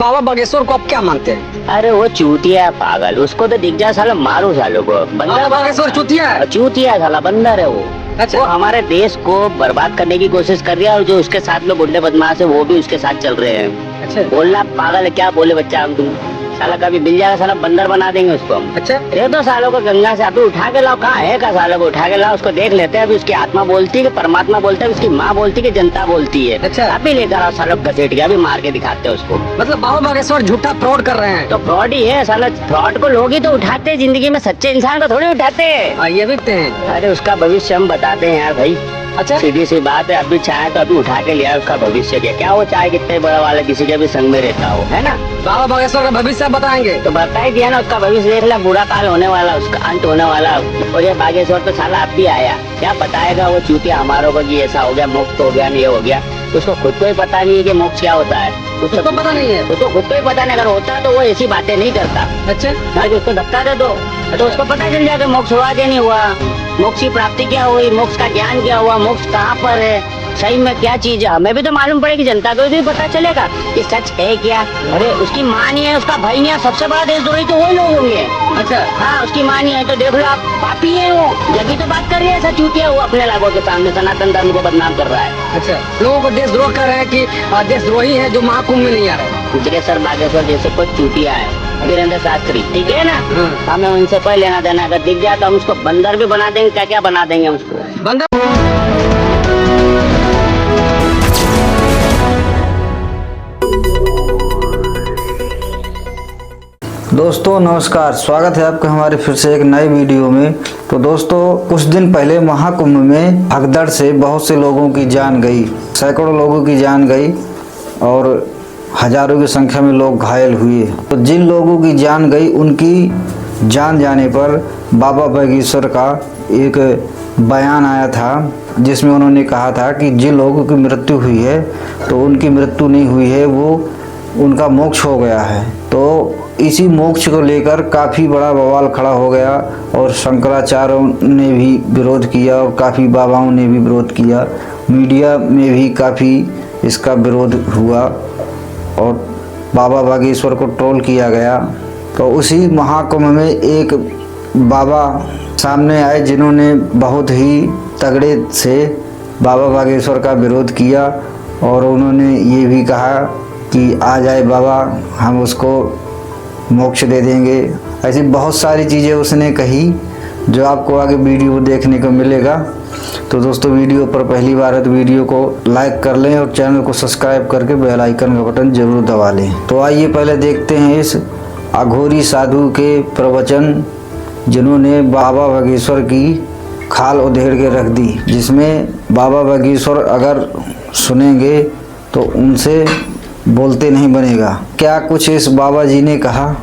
बाबा बागेश्वर को आप क्या मानते हैं? अरे वो चूतिया है पागल, उसको तो दिख जाए साला मारो सालों को। बाबा बागेश्वर चूतिया है? चूतिया है साला, बंदर है वो। अच्छा। वो हमारे देश को बर्बाद करने की कोशिश कर रहा है और जो उसके साथ में गुंडे बदमाश है वो भी उसके साथ चल रहे हैं। अच्छा। बोलना पागल है, क्या बोले बच्चा हम तुम। साला कभी मिल जाएगा साला बंदर बना देंगे उसको हम। अच्छा। ये तो सालों को गंगा से अभी उठा के लाओ, कहाँ है का सालों को उठा के लाओ, उसको देख लेते हैं। अभी उसकी आत्मा बोलती है कि परमात्मा बोलता है, उसकी माँ बोलती है कि जनता बोलती है। अच्छा। अभी लेकर आओ सालों घसीट के, अभी मार के दिखाते हैं उसको। मतलब बाबा बागेश्वर झूठा फ्रॉड कर रहे हैं? तो फ्रॉड ही है साला, फ्रॉड को लोग ही तो उठाते हैं जिंदगी में, सच्चे इंसान को थोड़ी उठाते हैं। ये भी हैं। अरे उसका भविष्य हम बताते हैं यार भाई। अच्छा। सीधी सी बात है, अभी चाहे तो अभी उठा के लिया उसका भविष्य क्या वो चाहे कितने बड़ा वाला किसी के भी संग में रहता हो, है ना। बाबा बागेश्वर का भविष्य बताएंगे तो बता ही दिया ना, उसका भविष्य देख ला, बुरा काल होने वाला, उसका अंत होने वाला। और ये बागेश्वर तो साला अब भी आया, क्या बताएगा वो चूतिया हमारों को कि ऐसा हो गया, मोक्ष हो गया, नहीं हो गया। उसको खुद को ही पता नहीं है कि मोक्ष क्या होता है। उसको पता नहीं है? उसको खुद को ही पता नहीं, अगर होता तो वो ऐसी बातें नहीं करता। अच्छा। उसको धक्का दे दो तो उसको पता चल जाएगा मोक्ष हुआ कि नहीं हुआ, मोक्ष की प्राप्ति क्या हुई, मोक्ष का ज्ञान क्या हुआ, मोक्ष कहाँ पर है, सही में क्या चीज है। हमें भी तो मालूम पड़ेगी, जनता को भी पता चलेगा कि सच है क्या। अरे उसकी माँ नहीं है, उसका भाई नहीं है, सबसे बड़ा देशद्रोही तो वही लोग होंगे। अच्छा। हाँ, उसकी माँ नहीं है तो देख लो आप, पापी है वो, जब तो बात कर रही है ऐसा चूतिया वो अपने लागों के सामने सनातन धर्म को बदनाम कर रहा है। अच्छा। लोगों को देशद्रोह कर रहे हैं कि देशद्रोही है जो महाकुंभ में नहीं आ रहे। गुजरेश्वर बागेश्वर जैसे कोई चूतिया है, वीरेंद्र शास्त्री, ठीक है ना। हमें उनसे कोई लेना देना, अगर दिख जाए तो हम उसको बंदर भी बना देंगे, क्या क्या बना देंगे हम उसको बंदर। दोस्तों नमस्कार, स्वागत है आपका हमारे फिर से एक नए वीडियो में। तो दोस्तों कुछ दिन पहले महाकुंभ में भगदड़ से बहुत से लोगों की जान गई, सैकड़ों लोगों की जान गई और हजारों की संख्या में लोग घायल हुए। तो जिन लोगों की जान गई उनकी जान जाने पर बाबा बागेश्वर का एक बयान आया था जिसमें उन्होंने कहा था कि जिन लोगों की मृत्यु हुई है तो उनकी मृत्यु नहीं हुई है, वो उनका मोक्ष हो गया है। तो इसी मोक्ष को लेकर काफ़ी बड़ा बवाल खड़ा हो गया और शंकराचार्यों ने भी विरोध किया और काफ़ी बाबाओं ने भी विरोध किया, मीडिया में भी काफ़ी इसका विरोध हुआ और बाबा बागेश्वर को ट्रोल किया गया। तो उसी महाकुंभ में एक बाबा सामने आए जिन्होंने बहुत ही तगड़े से बाबा बागेश्वर का विरोध किया और उन्होंने ये भी कहा कि आ जाए बाबा, हम उसको मोक्ष दे देंगे। ऐसी बहुत सारी चीज़ें उसने कही जो आपको आगे वीडियो देखने को मिलेगा। तो दोस्तों वीडियो पर पहली बार है तो वीडियो को लाइक कर लें और चैनल को सब्सक्राइब करके बेल आइकन का बटन जरूर दबा लें। तो आइए पहले देखते हैं इस अघोरी साधु के प्रवचन जिन्होंने बाबा बागेश्वर की खाल उधेड़ के रख दी, जिसमें बाबा बागेश्वर अगर सुनेंगे तो उनसे बोलते नहीं बनेगा। क्या कुछ इस बाबा जी ने कहा,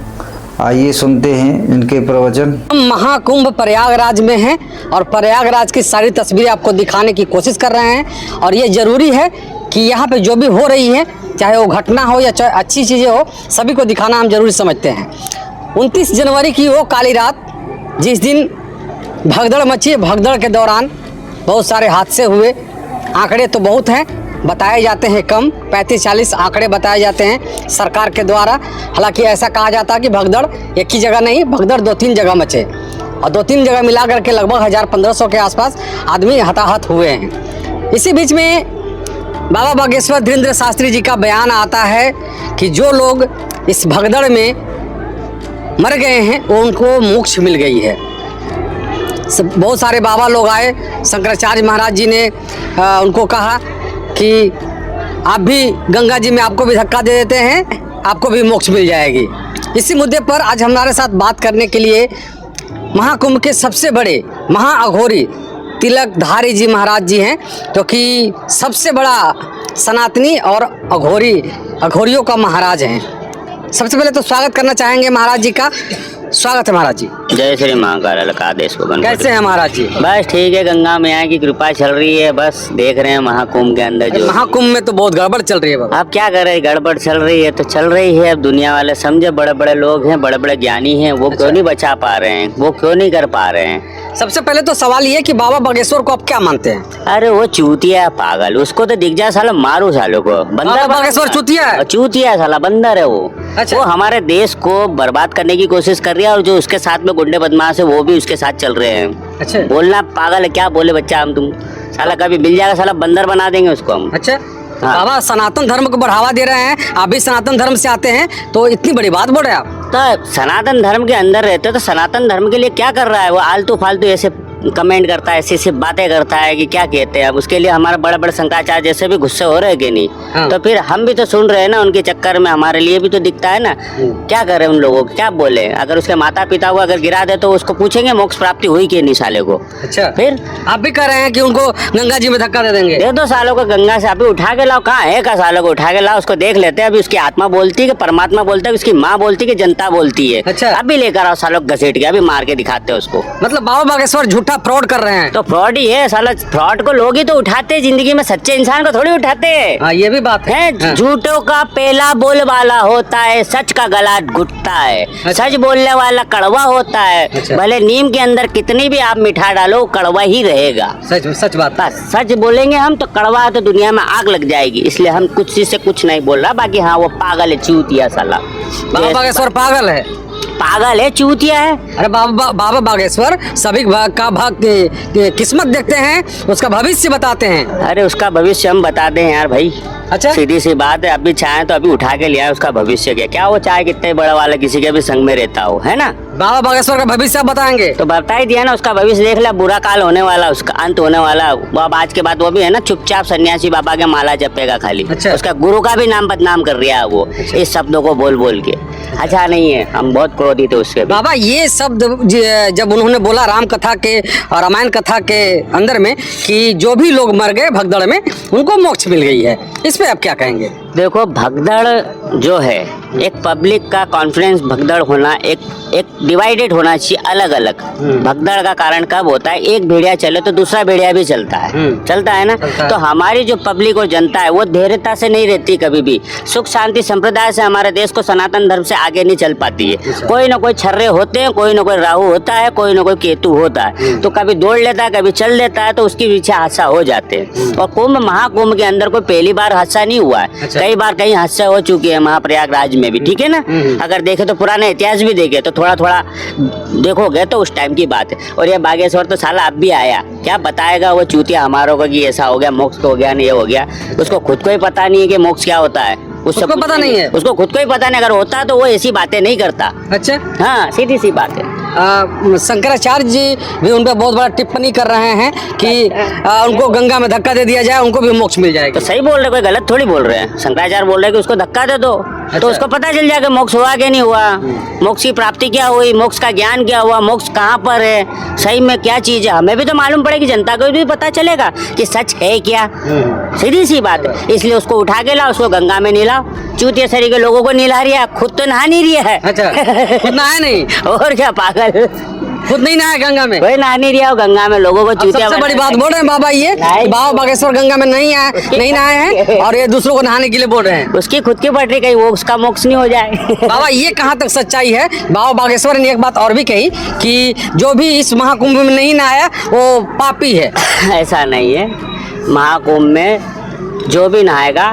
आइए सुनते हैं इनके प्रवचन। हम महाकुंभ प्रयागराज में हैं और प्रयागराज की सारी तस्वीरें आपको दिखाने की कोशिश कर रहे हैं और ये ज़रूरी है कि यहाँ पे जो भी हो रही है, चाहे वो घटना हो या चाहे अच्छी चीज़ें हो, सभी को दिखाना हम जरूरी समझते हैं। 29 जनवरी की वो काली रात जिस दिन भगदड़ मची, भगदड़ के दौरान बहुत सारे हादसे हुए। आंकड़े तो बहुत हैं, बताए जाते हैं कम, 35-40 आंकड़े बताए जाते हैं सरकार के द्वारा। हालांकि ऐसा कहा जाता है कि भगदड़ एक ही जगह नहीं, भगदड़ 2-3 जगह मचे और 2-3 जगह मिला करके लगभग 1000-1500 के आसपास आदमी हताहत हुए हैं। इसी बीच में बाबा बागेश्वर धीरेंद्र शास्त्री जी का बयान आता है कि जो लोग इस भगदड़ में मर गए हैं उनको मोक्ष मिल गई है। बहुत सारे बाबा लोग आए, शंकराचार्य महाराज जी ने उनको कहा कि आप भी गंगा जी में आपको भी धक्का दे देते हैं, आपको भी मोक्ष मिल जाएगी। इसी मुद्दे पर आज हमारे साथ बात करने के लिए महाकुंभ के सबसे बड़े महाअघोरी तिलकधारी जी महाराज जी हैं, जो कि सबसे बड़ा सनातनी और अघोरियों का महाराज हैं। सबसे पहले तो स्वागत करना चाहेंगे महाराज जी का। स्वागत है महाराज जी। जय श्री महाकाल का आदेश को बन। कैसे हैं महाराज जी? बस ठीक है, गंगा मैया की कृपा चल रही है, बस देख रहे हैं महाकुंभ के अंदर जो महाकुंभ में तो बहुत गड़बड़ चल रही है बाबा। अब क्या करे, गड़बड़ चल रही है तो चल रही है। अब दुनिया वाले समझे, बड़े बड़े लोग हैं, बड़े बड़े ज्ञानी हैं, वो क्यों नहीं बचा पा रहे हैं, वो क्यों नहीं कर पा रहे हैं। सबसे पहले तो सवाल ये कि बाबा बागेश्वर को आप क्या मानते हैं? अरे वो चूतिया है, पागल, उसको तो दिख जाए साला मारू सालों को। बाबा बागेश्वर चूतिया है? चूतिया है साला, बंदर है वो। अच्छा। वो हमारे देश को बर्बाद करने की कोशिश कर रही है और जो उसके साथ में गुंडे बदमाश है वो भी उसके साथ चल रहे हैं। अच्छा। बोलना पागल है, क्या बोले बच्चा हम तुम। साला कभी मिल जाएगा, साला बंदर बना देंगे उसको हम। अच्छा। हाँ। बाबा सनातन धर्म को बढ़ावा दे रहे हैं, आप भी सनातन धर्म से आते हैं, तो इतनी बड़ी बात बोल रहे हैं आप। तो सनातन धर्म के अंदर रहते तो सनातन धर्म के लिए क्या कर रहा है वो? आलतू फालतू ऐसे कमेंट करता है, ऐसी बातें करता है कि क्या कहते हैं। अब उसके लिए हमारे बड़े बड़े शंकराचार्य जैसे भी गुस्से हो रहे हैं कि नहीं? हाँ। तो फिर हम भी तो सुन रहे हैं ना, उनके चक्कर में हमारे लिए भी तो दिखता है ना। क्या करें उन लोगों को, क्या बोले? अगर उसके माता पिता को अगर गिरा दे तो उसको पूछेंगे मोक्ष प्राप्ति हुई कि नहीं साले को। अच्छा। फिर आप भी कह रहे हैं कि उनको गंगा जी में धक्का दे देंगे? दे दो सालों को गंगा से, अभी उठा के लाओ। कहाँ है का सालों को उठा के लाओ, उसको देख लेते हैं। अभी उसकी आत्मा बोलती है कि परमात्मा बोलता है, उसकी माँ बोलती है कि जनता बोलती है। अच्छा। अभी लेकर आओ सालों को घसीट के, अभी मार के दिखाते हैं उसको। मतलब बाबा बागेश्वर झूठा फ्रॉड कर रहे हैं? तो फ्रॉड ही है साला। फ्रॉड को लोग ही तो उठाते हैं जिंदगी में, सच्चे इंसान को थोड़ी उठाते हैं। हाँ, ये भी बात है। हाँ। झूठों का पहला बोल वाला होता है, सच का गला घुटता है। अच्छा। सच बोलने वाला कड़वा होता है। अच्छा। भले नीम के अंदर कितनी भी आप मिठा डालो, कड़वा ही रहेगा। सच बात। बस सच बोलेंगे हम तो कड़वा है तो दुनिया में आग लग जाएगी। इसलिए हम कुछ चीज से कुछ नहीं बोल रहा। बाकी हाँ, वो पागल है, चूतिया साला। बाबा बागेश्वर पागल है? पागल है, चूतिया है। अरे बाबा बागेश्वर सभी का किस्मत देखते हैं, उसका भविष्य बताते हैं। अरे उसका भविष्य हम बताते हैं यार भाई। अच्छा। सीधी सी बात है, अभी चाहे तो अभी उठा के लिया, उसका भविष्य क्या वो चाहे कितने बड़ा वाला किसी के भी संग में रहता हो, है ना। बाबा बागेश्वर का भविष्य आप बताएंगे? तो बता ही दिया ना, उसका भविष्य देख लिया। बुरा काल होने वाला, उसका अंत होने वाला। वो अब आज के बाद वो भी है ना, चुपचाप सन्यासी बाबा के माला जपेगा खाली। अच्छा। उसका गुरु का भी नाम बदनाम कर रहा है वो। अच्छा। इस शब्दों को बोल बोल के। अच्छा नहीं है, हम बहुत क्रोधित है उसके। बाबा ये शब्द जब उन्होंने बोला राम कथा के और रामायण कथा के अंदर में कि जो भी लोग मर गए भगदड़ में उनको मोक्ष मिल गई है, इस पे आप क्या कहेंगे? देखो, भगदड़ जो है एक पब्लिक का कॉन्फिडेंस, भगदड़ होना एक डिवाइडेड होना चाहिए, अलग अलग। भगदड़ का कारण कब होता है? एक भेड़िया चले तो दूसरा भेड़िया भी चलता है। चलता है ना। तो हमारी जो पब्लिक और जनता है वो धैर्यता से नहीं रहती कभी भी। सुख शांति संप्रदाय से हमारे देश को सनातन धर्म से आगे नहीं चल पाती है। कोई ना कोई छर्रे होते हैं, कोई ना कोई राहु होता है, कोई ना कोई केतु होता है। तो कभी दौड़ लेता है, कभी चल लेता है, तो उसके पीछे हादसा हो जाते हैं। और कुंभ महाकुंभ के अंदर कोई पहली बार हादसा नहीं हुआ है। अच्छा। कई बार कहीं हादसे हो चुके हैं महाप्रयागराज में भी, ठीक है ना। अगर देखे तो पुराने इतिहास भी देखे तो थोड़ा थोड़ा देखोगे तो उस टाइम की बात है। और ये बागेश्वर तो साला अब भी आया, क्या बताएगा वो चूतिया हमारों को कि ऐसा हो गया, मोक्ष हो गया, नहीं ये हो गया। उसको खुद को ही पता नहीं है कि मोक्ष क्या होता है। उसको पता नहीं है? उसको खुद को ही पता नहीं। अगर होता तो वो ऐसी बातें नहीं करता। अच्छा। हाँ, सीधी सी बात है। शंकराचार्य जी भी उन पर बहुत बड़ा टिप्पणी कर रहे हैं कि उनको गंगा में धक्का दे दिया जाए, उनको भी मोक्ष मिल जाएगा। तो सही बोल रहे, कोई गलत थोड़ी बोल रहे हैं। शंकराचार्य बोल रहे हैं कि उसको धक्का दे दो। अच्छा। तो उसको पता चल जाएगा मोक्ष हुआ कि नहीं हुआ, मोक्ष की प्राप्ति क्या हुई, मोक्ष का ज्ञान क्या हुआ, मोक्ष कहाँ पर है, सही में क्या चीज है। हमें भी तो मालूम पड़ेगी, जनता को भी पता चलेगा कि सच है क्या। सीधी सी बात है। इसलिए उसको उठा के लाओ, उसको गंगा में नहलाओ। चूतिया सरी के लोगों को नहला रही है, खुद तो नहा नहीं रही है। अच्छा। खुद नहाए नहीं? और क्या पागल, खुद नहीं नहाया गंगा में? कोई नहा नहीं रहा गंगा में, लोगों को चूतिया। सबसे बड़ी बात बोल रहे हैं बाबा ये कि बाबा बागेश्वर गंगा में नहीं नहाए हैं और ये दूसरों को नहाने के लिए बोल रहे हैं। उसकी खुद की पटरी, कहीं वो उसका मोक्ष नहीं हो जाए। बाबा ये कहाँ तक सच्चाई है? बाबा बागेश्वर ने एक बात और भी कही कि जो भी इस महाकुंभ में नहीं नहाया वो पापी है। ऐसा नहीं है। महाकुंभ में जो भी नहाएगा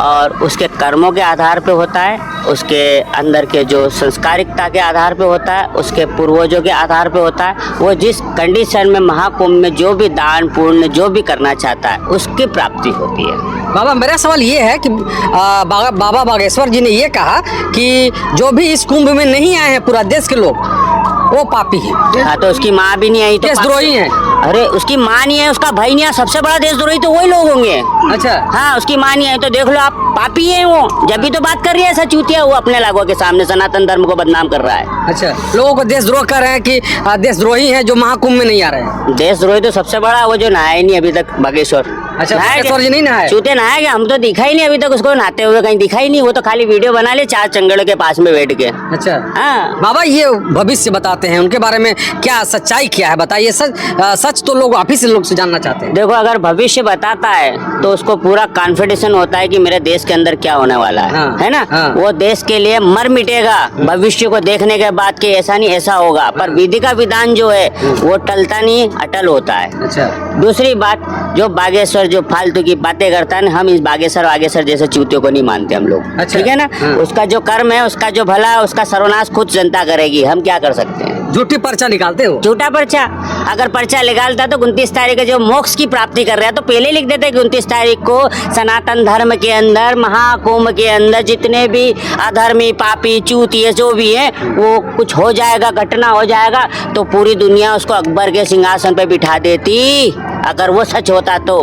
और उसके कर्मों के आधार पे होता है, उसके अंदर के जो संस्कारिकता के आधार पे होता है, उसके पूर्वजों के आधार पे होता है। वो जिस कंडीशन में महाकुंभ में जो भी दान पुण्य जो भी करना चाहता है उसकी प्राप्ति होती है। बाबा मेरा सवाल ये है कि बाबा बागेश्वर जी ने ये कहा कि जो भी इस कुंभ में नहीं आए हैं पूरा देश के लोग वो पापी है। हाँ, तो उसकी माँ भी नहीं आई तो देशद्रोही है। अरे उसकी माँ नहीं है, उसका भाई नहीं है, सबसे बड़ा देशद्रोही तो वही लोग होंगे। अच्छा। हाँ, उसकी माँ नहीं आई तो देख लो आप, पापी है वो। जब भी तो बात कर रही है ऐसा चूतिया, वो अपने लागों के सामने सनातन धर्म को बदनाम कर रहा है। अच्छा, लोगों को देशद्रोह कर रहे हैं कि देशद्रोही हैं जो महाकुंभ में नहीं आ रहे हैं। देशद्रोही तो सबसे बड़ा वो जो नहाया ही नहीं अभी तक, बागेश्वर। अच्छा, नहाए बागेश्वर जी नहीं नहाए? चूते नहाए क्या? हम तो दिखा ही नहीं अभी तक उसको नहाते हुए, कहीं दिखा ही नहीं। वो तो खाली वीडियो बना ले 4 चंगड़ों के पास में बैठ के। अच्छा हाँ, बाबा, ये भविष्य बताते हैं, उनके बारे में क्या सच्चाई क्या है बताइए। सच तो लोग आप ही से लोग से जानना चाहते हैं। देखो अगर भविष्य बताता है तो उसको पूरा कॉन्फिडेंस होता है कि मेरे देश के अंदर क्या होने वाला है, हाँ, है ना? हाँ। वो देश के लिए मर मिटेगा भविष्य को देखने के बाद कि ऐसा नहीं ऐसा होगा। पर विधि का विधान जो है वो टलता नहीं, अटल होता है। अच्छा दूसरी बात, जो बागेश्वर जो फालतू की बातें करता है ना, हम इस बागेश्वर जैसे चूतियों को नहीं मानते हम लोग। अच्छा। ठीक है ना? हाँ। उसका जो कर्म है, उसका जो भला है, उसका सर्वनाश खुद जनता करेगी। हम क्या कर सकते हैं? झूठी पर्चा निकालते हो। झूठा पर्चा, अगर पर्चा निकालता तो 29 तारीख को जो मोक्ष की प्राप्ति कर रहा है तो पहले लिख देते कि 29 तारीख को सनातन धर्म के अंदर महाकुंभ के अंदर जितने भी अधर्मी पापी चूतिए जो भी है वो कुछ हो जाएगा, घटना हो जाएगा, तो पूरी दुनिया उसको अकबर के सिंहासन पे बिठा देती, अगर वो सच होता तो।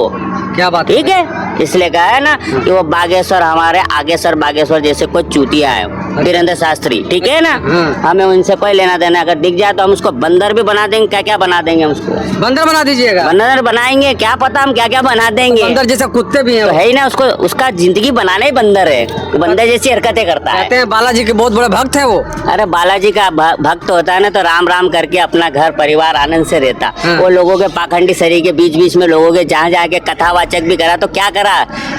क्या बात ठीक है, इसलिए कहा है ना कि वो बागेश्वर हमारे आगेश्वर बागेश्वर जैसे कोई चूतिया है, वीरेंद्र शास्त्री। ठीक है ना? हाँ। हमें उनसे कोई लेना देना, अगर दिख जाए तो हम उसको बंदर भी बना देंगे। क्या क्या बना देंगे हम उसको? बंदर बना दीजिएगा। बंदर बनाएंगे, क्या पता हम क्या क्या बना देंगे। बंदर जैसे कुत्ते भी हैं। तो है ही ना, उसको उसका जिंदगी बनाना ही बंदर है, बंदर जैसी हरकतें करता कहते है। हैं बालाजी के बहुत बड़े भक्त हैं वो। अरे बालाजी का भक्त होता है ना तो राम राम करके अपना घर परिवार आनंद से रहता। हाँ। वो लोगों के पाखंडी शरीर के बीच बीच में लोगों के जहाँ जाके कथावाचक भी करा तो क्या करा,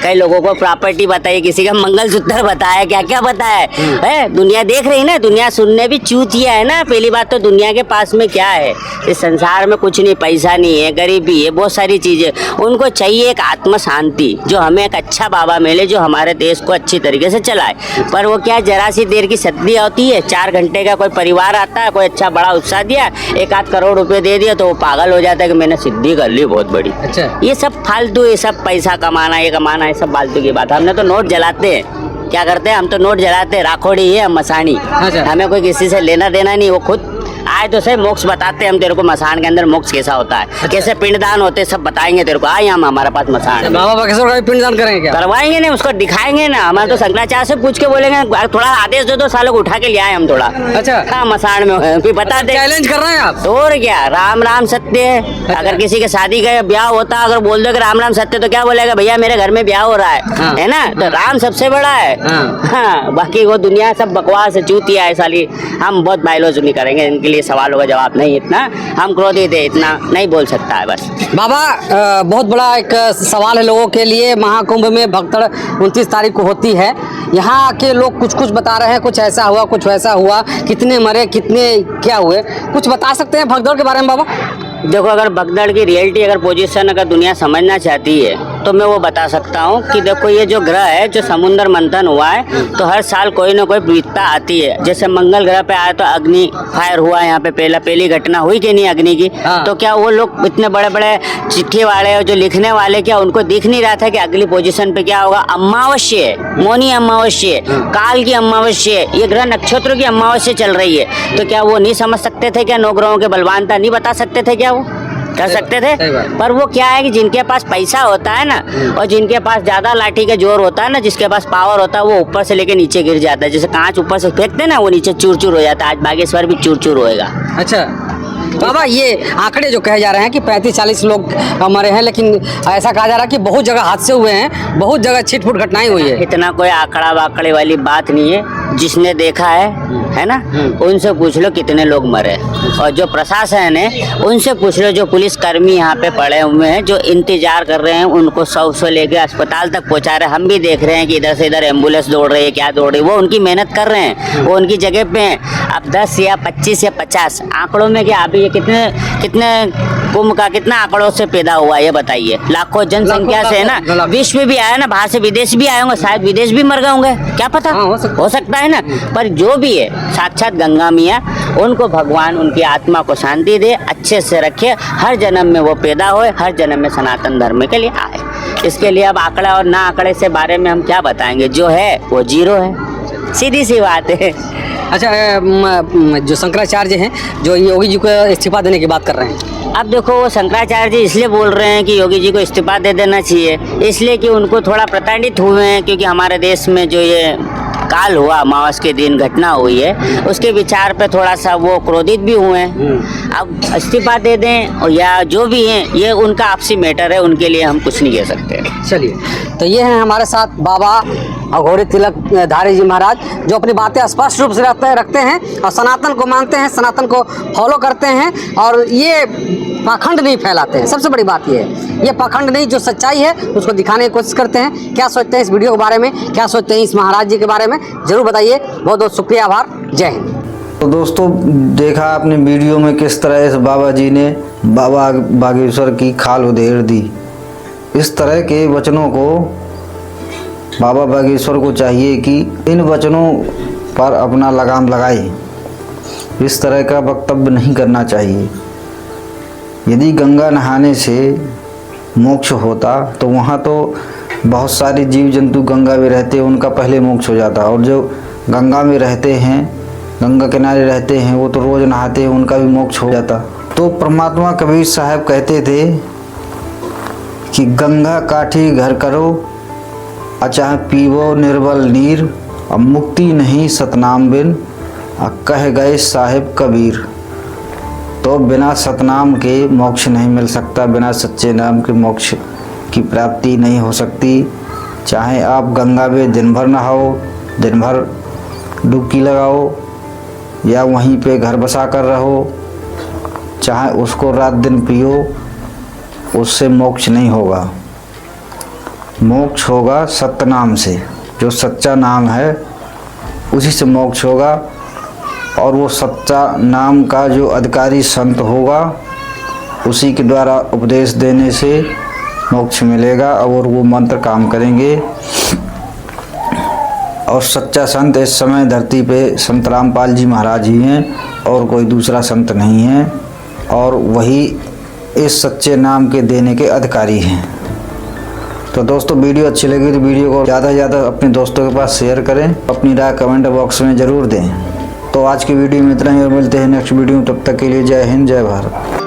कई लोगों को प्रॉपर्टी बताई, किसी का मंगलसूत्र बताया, क्या क्या बताया है। दुनिया देख रही ना, दुनिया सुनने भी चूतिया है ना। पहली बात तो दुनिया के पास में क्या है इस संसार में? कुछ नहीं, पैसा नहीं है, गरीबी है, बहुत सारी चीजें। उनको चाहिए एक आत्म शांति, जो हमें एक अच्छा बाबा मिले जो हमारे देश को अच्छी तरीके से चलाए। पर वो क्या, जरा सी देर की सदी होती है, 4 घंटे का कोई परिवार आता है, कोई अच्छा बड़ा उत्साह दिया, 1-8 करोड़ रुपए दे दिया तो वो पागल हो जाता है कि मैंने सिद्धि कर ली बहुत बड़ी। अच्छा। ये सब फालतू, ये सब पैसा कमाना, ये कमाना, ये सब फालतू की बात। हमने तो नोट जलाते हैं, क्या करते हैं हम तो नोट जलाते हैं, राखोड़ी है मसानी। अच्छा। हमें कोई किसी से लेना देना नहीं। वो खुद आए तो सही मोक्ष बताते हैं हम तेरे को, मसान के अंदर मोक्ष कैसा होता है, कैसे पिंडदान होते हैं, सब बताएंगे तेरे को। आए हम, हमारे पास मसान है। बाबा बागेश्वर का भी पिंडदान करेंगे क्या? करवाएंगे ना, उसको दिखाएंगे ना। हमारे तो शंकराचार्य से पूछ के बोलेंगे थोड़ा आदेश दे दो, सालों को उठा के ले आए हम थोड़ा। अच्छा। हाँ, मसान में फिर बता दे। चैलेंज कर रहे हैं आप? तो और क्या, राम राम सत्य है। अगर किसी के शादी का ब्याह होता, अगर बोल दो कि राम राम सत्य, तो क्या बोलेगा, भैया मेरे घर में ब्याह हो रहा हाँ। है ना? तो राम सबसे बड़ा है। हाँ। हाँ, बाकी वो दुनिया सब बकवास है, चूतिया है साली। हम बहुत बायलॉजी नहीं करेंगे, इनके लिए सवालों का जवाब नहीं, इतना हम क्रोधित है, इतना नहीं बोल सकता है बस। बाबा बहुत बड़ा एक सवाल है लोगों के लिए। महाकुंभ में भगदड़ 29 तारीख को होती है। यहाँ के लोग कुछ कुछ बता रहे हैं, कुछ ऐसा हुआ कुछ वैसा हुआ, कितने मरे कितने क्या हुए, कुछ बता सकते हैं भगदड़ के बारे में बाबा? देखो, अगर भगदड़ की रियलिटी अगर पोजीशन अगर दुनिया समझना चाहती है तो मैं वो बता सकता हूँ कि देखो, ये जो ग्रह है, जो समुद्र मंथन हुआ है तो हर साल कोई ना कोई विपत्ता आती है। जैसे मंगल ग्रह पे आया तो अग्नि फायर हुआ, यहाँ पे पहली घटना हुई कि नहीं अग्नि की? हाँ। तो क्या वो लोग इतने बड़े बड़े चिट्ठी वाले और जो लिखने वाले, क्या उनको दिख नहीं रहा था कि अगली पोजीशन पे क्या होगा? अमावस्या है, मौनी अमावस्या है, काल की अमावस्या है, ये ग्रह नक्षत्रों की अमावस्या चल रही है। तो क्या वो नहीं समझ सकते थे क्या? 9 ग्रहों के बलवानता नहीं बता सकते थे क्या? वो कर सकते थे। पर वो क्या है कि जिनके पास पैसा होता है ना, और जिनके पास ज्यादा लाठी का जोर होता है ना, जिसके पास पावर होता है, वो ऊपर से लेके नीचे गिर जाता है। जैसे कांच ऊपर से फेंकते ना, वो नीचे चूर चूर हो जाता है। आज बागेश्वर भी चूर चूर होएगा। अच्छा बाबा, ये आंकड़े जो कहे जा रहे हैं कि 35-40 लोग मरे हैं, लेकिन ऐसा कहा जा रहा है कि बहुत जगह हादसे हुए हैं, बहुत जगह छिटपुट घटनाएं हुई है। इतना कोई आंकड़ा वाकड़े वाली बात नहीं है। जिसने देखा है ना, उनसे पूछ लो कितने लोग मरे। और जो प्रशासन है उनसे पूछ लो, जो पुलिस कर्मी यहाँ पे पड़े हुए हैं, जो इंतजार कर रहे हैं, उनको 100 लेके अस्पताल तक पहुँचा रहे हैं। हम भी देख रहे हैं कि इधर से इधर एम्बुलेंस दौड़ रही है, क्या दौड़ रही है, वो उनकी मेहनत कर रहे हैं, वो उनकी जगह पे हैं। अब 10 या 25 या 50 आंकड़ों में क्या, अभी ये कितने कुंभ का कितना आंकड़ों से पैदा हुआ है ये बताइए? लाखों जनसंख्या से है ना। विश्व में भी आया ना, बाहर से विदेश भी आए होंगे, शायद विदेश भी मर गए होंगे, क्या पता? हाँ, हो सकता है ना। पर जो भी है, साक्षात गंगा मियाँ, उनको भगवान उनकी आत्मा को शांति दे, अच्छे से रखे, हर जन्म में वो पैदा होए, हर जन्म में सनातन धर्म के लिए आए। इसके लिए अब आंकड़ा और ना आंकड़े से बारे में हम क्या बताएंगे? जो है वो 0 है, सीधी सी बात है। अच्छा जो शंकराचार्य हैं, जो योगी जी को इस्तीफा देने की बात कर रहे हैं, अब देखो वो शंकराचार्य जी इसलिए बोल रहे हैं कि योगी जी को इस्तीफा दे देना चाहिए, इसलिए कि उनको थोड़ा प्रताड़ित हुए हैं, क्योंकि हमारे देश में जो ये काल हुआ, अमावस के दिन घटना हुई है, उसके विचार पे थोड़ा सा वो क्रोधित भी हुए हैं। अब इस्तीफा दे दें और या जो भी हैं, ये उनका आपसी मैटर है, उनके लिए हम कुछ नहीं कह सकते। चलिए, तो ये हैं हमारे साथ बाबा अघोरी तिलक धारी जी महाराज, जो अपनी बातें स्पष्ट रूप से रखते हैं और सनातन को मानते हैं, सनातन को फॉलो करते हैं और ये पाखंड नहीं फैलाते हैं। सबसे बड़ी बात ये है, ये पाखंड नहीं, जो सच्चाई है उसको दिखाने की कोशिश करते हैं। क्या सोचते हैं इस वीडियो के बारे में, क्या सोचते हैं इस महाराज जी के बारे में, जरूर बताइए। बहुत बहुत शुक्रिया, आभार, जय हिंद। तो दोस्तों, देखा आपने वीडियो में किस तरह इस बाबा जी ने बाबा बागेश्वर की खाल उधेड़ दी। इस तरह के वचनों को बाबा बागेश्वर को चाहिए कि इन वचनों पर अपना लगाम लगाए। इस तरह का वक्तव्य नहीं करना चाहिए। यदि गंगा नहाने से मोक्ष होता तो वहाँ तो बहुत सारे जीव जंतु गंगा में रहते, उनका पहले मोक्ष हो जाता, और जो गंगा में रहते हैं, गंगा किनारे रहते हैं, वो तो रोज़ नहाते हैं, उनका भी मोक्ष हो जाता। तो परमात्मा कबीर साहब कहते थे कि गंगा काठी घर करो, अचाह पीवो निर्बल नीर, अब मुक्ति नहीं सतनाम बिन, कह गए साहिब कबीर। तो बिना सतनाम के मोक्ष नहीं मिल सकता, बिना सच्चे नाम के मोक्ष की प्राप्ति नहीं हो सकती। चाहे आप गंगा में दिन भर नहाओ, दिन भर डुबकी लगाओ, या वहीं पे घर बसा कर रहो, चाहे उसको रात दिन पियो, उससे मोक्ष नहीं होगा। मोक्ष होगा सत्य नाम से, जो सच्चा नाम है उसी से मोक्ष होगा। और वो सच्चा नाम का जो अधिकारी संत होगा, उसी के द्वारा उपदेश देने से मोक्ष मिलेगा और वो मंत्र काम करेंगे। और सच्चा संत इस समय धरती पे संत रामपाल जी महाराज ही हैं और कोई दूसरा संत नहीं है, और वही इस सच्चे नाम के देने के अधिकारी हैं। तो दोस्तों, वीडियो अच्छी लगी तो वीडियो को ज़्यादा से ज़्यादा अपने दोस्तों के पास शेयर करें, अपनी राय कमेंट बॉक्स में ज़रूर दें। तो आज की वीडियो में इतना ही, और मिलते हैं नेक्स्ट वीडियो में। तब तक के लिए जय हिंद, जय भारत।